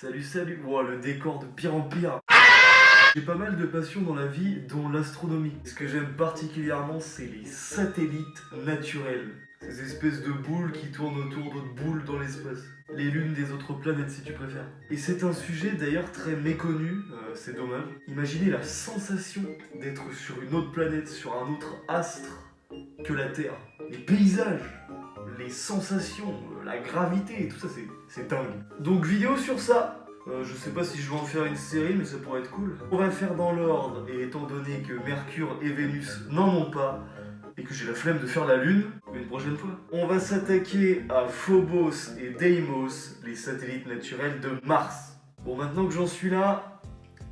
Salut, salut. Wow, le décor de pire en pire. J'ai pas mal de passions dans la vie, dont l'astronomie. Ce que j'aime particulièrement, c'est les satellites naturels. Ces espèces de boules qui tournent autour d'autres boules dans l'espace. Les lunes des autres planètes, si tu préfères. Et c'est un sujet d'ailleurs très méconnu, c'est dommage. Imaginez la sensation d'être sur une autre planète, sur un autre astre que la Terre. Les paysages, les sensations, la gravité, tout ça, c'est dingue. Donc vidéo sur ça. Je sais pas si je vais en faire une série, mais ça pourrait être cool. On va le faire dans l'ordre, et étant donné que Mercure et Vénus n'en ont pas, et que j'ai la flemme de faire la Lune, une prochaine fois. On va s'attaquer à Phobos et Deimos, les satellites naturels de Mars. Bon, maintenant que j'en suis là,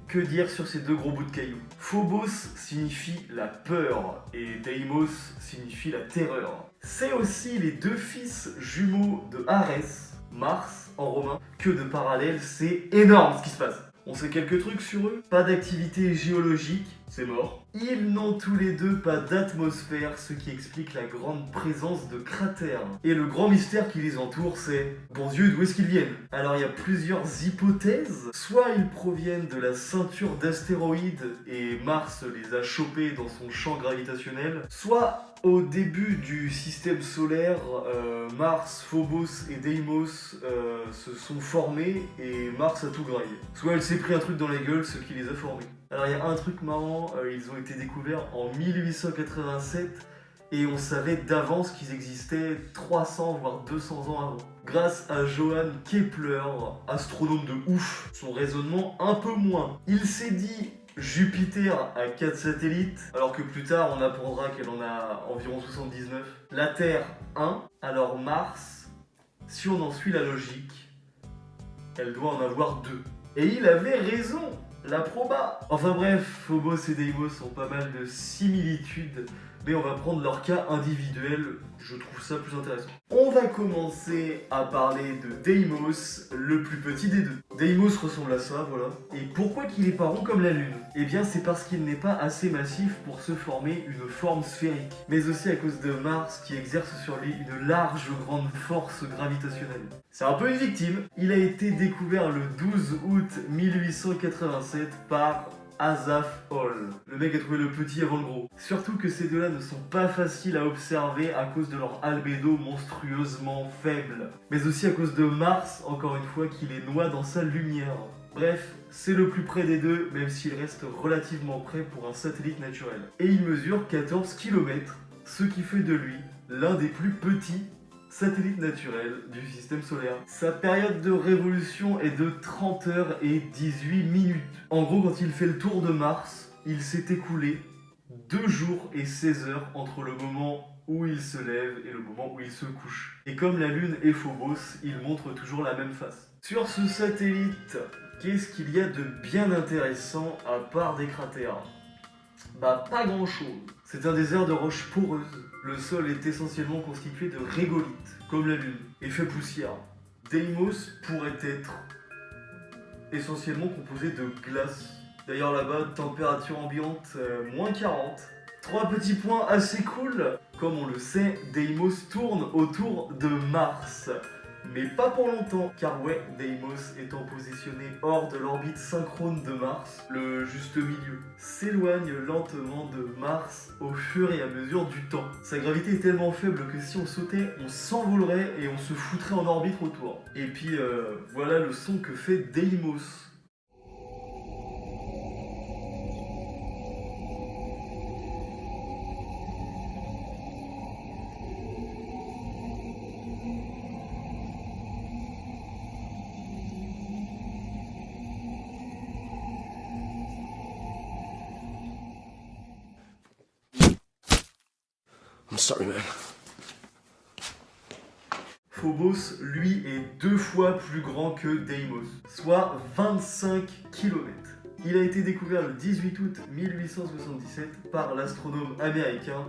que dire sur ces deux gros bouts de cailloux? Phobos signifie la peur, et Deimos signifie la terreur. C'est aussi les deux fils jumeaux de Arès, Mars en romain. Que de parallèles, c'est énorme ce qui se passe. On sait quelques trucs sur eux. Pas d'activité géologique, c'est mort. Ils n'ont tous les deux pas d'atmosphère, ce qui explique la grande présence de cratères. Et le grand mystère qui les entoure, c'est... Bon Dieu, d'où est-ce qu'ils viennent? Alors il y a plusieurs hypothèses. Soit ils proviennent de la ceinture d'astéroïdes et Mars les a chopés dans son champ gravitationnel. Soit au début du système solaire, Mars, Phobos et Deimos se sont formés et Mars a tout graillé. Soit elle s'est pris un truc dans la gueule, ce qui les a formés. Alors il y a un truc marrant, ils ont été découverts en 1887 et on savait d'avance qu'ils existaient 300 voire 200 ans avant. Grâce à Johann Kepler, astronome de ouf, son raisonnement un peu moins. Il s'est dit Jupiter a 4 satellites, alors que plus tard on apprendra qu'elle en a environ 79. La Terre 1, alors Mars, si on en suit la logique, elle doit en avoir 2. Et il avait raison, la proba. Enfin bref, Phobos et Deimos ont pas mal de similitudes, mais on va prendre leur cas individuel, je trouve ça plus intéressant. On va commencer à parler de Deimos, le plus petit des deux. Deimos ressemble à ça, voilà. Et pourquoi qu'il est pas rond comme la Lune? Eh bien c'est parce qu'il n'est pas assez massif pour se former une forme sphérique, mais aussi à cause de Mars qui exerce sur lui une large grande force gravitationnelle. C'est un peu une victime. Il a été découvert le 12 août 1887 par Asaph Hall. Le mec a trouvé le petit avant le gros. Surtout que ces deux-là ne sont pas faciles à observer à cause de leur albédo monstrueusement faible. Mais aussi à cause de Mars, encore une fois, qui les noie dans sa lumière. Bref, c'est le plus près des deux, même s'il reste relativement près pour un satellite naturel. Et il mesure 14 km, ce qui fait de lui l'un des plus petits satellite naturel du système solaire. Sa période de révolution est de 30 heures et 18 minutes. En gros, quand il fait le tour de Mars, il s'est écoulé 2 jours et 16 heures entre le moment où il se lève et le moment où il se couche. Et comme la Lune est Phobos, il montre toujours la même face. Sur ce satellite, qu'est-ce qu'il y a de bien intéressant à part des cratères? Bah pas grand chose. C'est un désert de roches poreuses. Le sol est essentiellement constitué de régolithes, comme la Lune, et fait poussière. Deimos pourrait être essentiellement composé de glace. D'ailleurs là-bas, température ambiante moins 40. 3 petits points assez cool. Comme on le sait, Deimos tourne autour de Mars. Mais pas pour longtemps, car ouais, Deimos étant positionné hors de l'orbite synchrone de Mars, le juste milieu, s'éloigne lentement de Mars au fur et à mesure du temps. Sa gravité est tellement faible que si on sautait, on s'envolerait et on se foutrait en orbite autour. Et puis voilà le son que fait Deimos. I'm sorry, man. Phobos, lui, est 2 fois plus grand que Deimos, soit 25 km. Il a été découvert le 18 août 1877 par l'astronome américain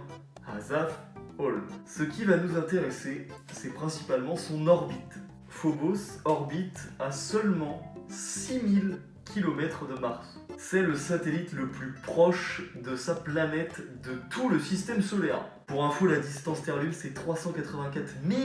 Asaph Hall. Ce qui va nous intéresser, c'est principalement son orbite. Phobos orbite à seulement 6000 km de Mars. C'est le satellite le plus proche de sa planète de tout le système solaire. Pour info, la distance Terre-Lune, c'est 384 000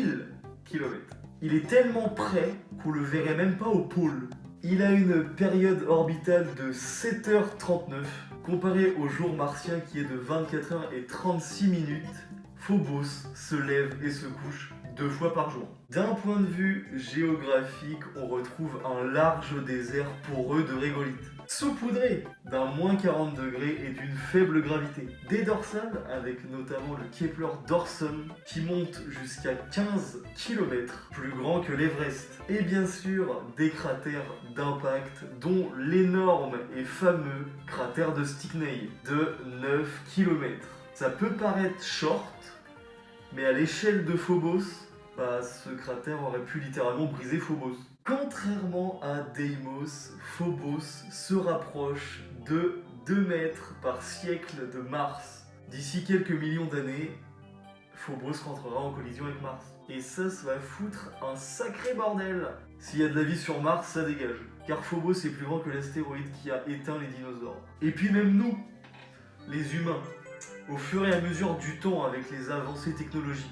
km. Il est tellement près qu'on le verrait même pas au pôle. Il a une période orbitale de 7h39, comparé au jour martien qui est de 24 heures et 36 minutes. Phobos se lève et se couche 2 fois par jour. D'un point de vue géographique, on retrouve un large désert poreux de régolithes, saupoudré d'un moins 40 degrés et d'une faible gravité. Des dorsales, avec notamment le Kepler Dorsum, qui monte jusqu'à 15 km, plus grand que l'Everest. Et bien sûr, des cratères d'impact, dont l'énorme et fameux cratère de Stickney, de 9 km. Ça peut paraître short, mais à l'échelle de Phobos, ce cratère aurait pu littéralement briser Phobos. Contrairement à Deimos, Phobos se rapproche de 2 mètres par siècle de Mars. D'ici quelques millions d'années, Phobos rentrera en collision avec Mars. Et ça va foutre un sacré bordel. S'il y a de la vie sur Mars, ça dégage. Car Phobos est plus grand que l'astéroïde qui a éteint les dinosaures. Et puis même nous, les humains, au fur et à mesure du temps avec les avancées technologiques,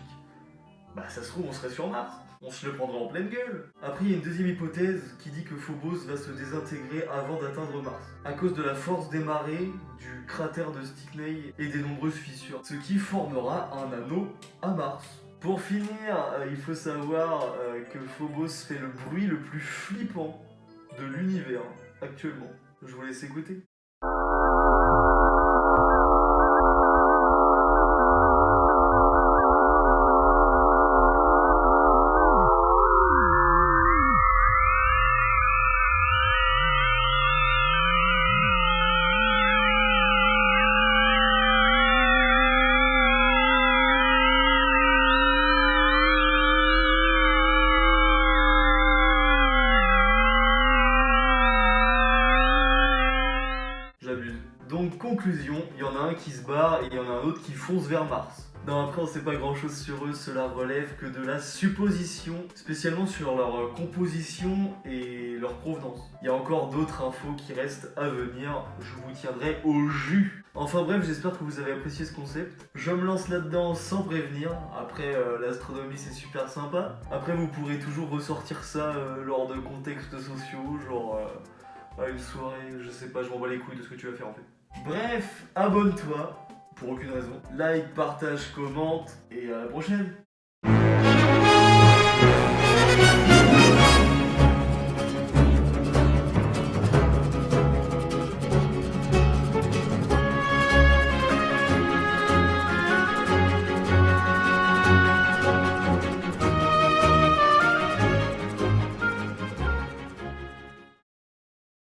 ça se trouve on serait sur Mars, on se le prendrait en pleine gueule. Après il y a une deuxième hypothèse qui dit que Phobos va se désintégrer avant d'atteindre Mars, à cause de la force des marées, du cratère de Stickney et des nombreuses fissures, ce qui formera un anneau à Mars. Pour finir, il faut savoir que Phobos fait le bruit le plus flippant de l'univers actuellement. Je vous laisse écouter. J'abuse. Donc conclusion, il y en a un qui se barre et il y en a un autre qui fonce vers Mars. Non, après on sait pas grand chose sur eux, cela relève que de la supposition, spécialement sur leur composition et leur provenance. Il y a encore d'autres infos qui restent à venir, je vous tiendrai au jus. Enfin bref, j'espère que vous avez apprécié ce concept. Je me lance là-dedans sans prévenir, après l'astronomie c'est super sympa. Après vous pourrez toujours ressortir ça lors de contextes sociaux, genre à une soirée, je sais pas, je m'en bats les couilles de ce que tu vas faire en fait. Bref, abonne-toi, pour aucune raison. Like, partage, commente, et à la prochaine.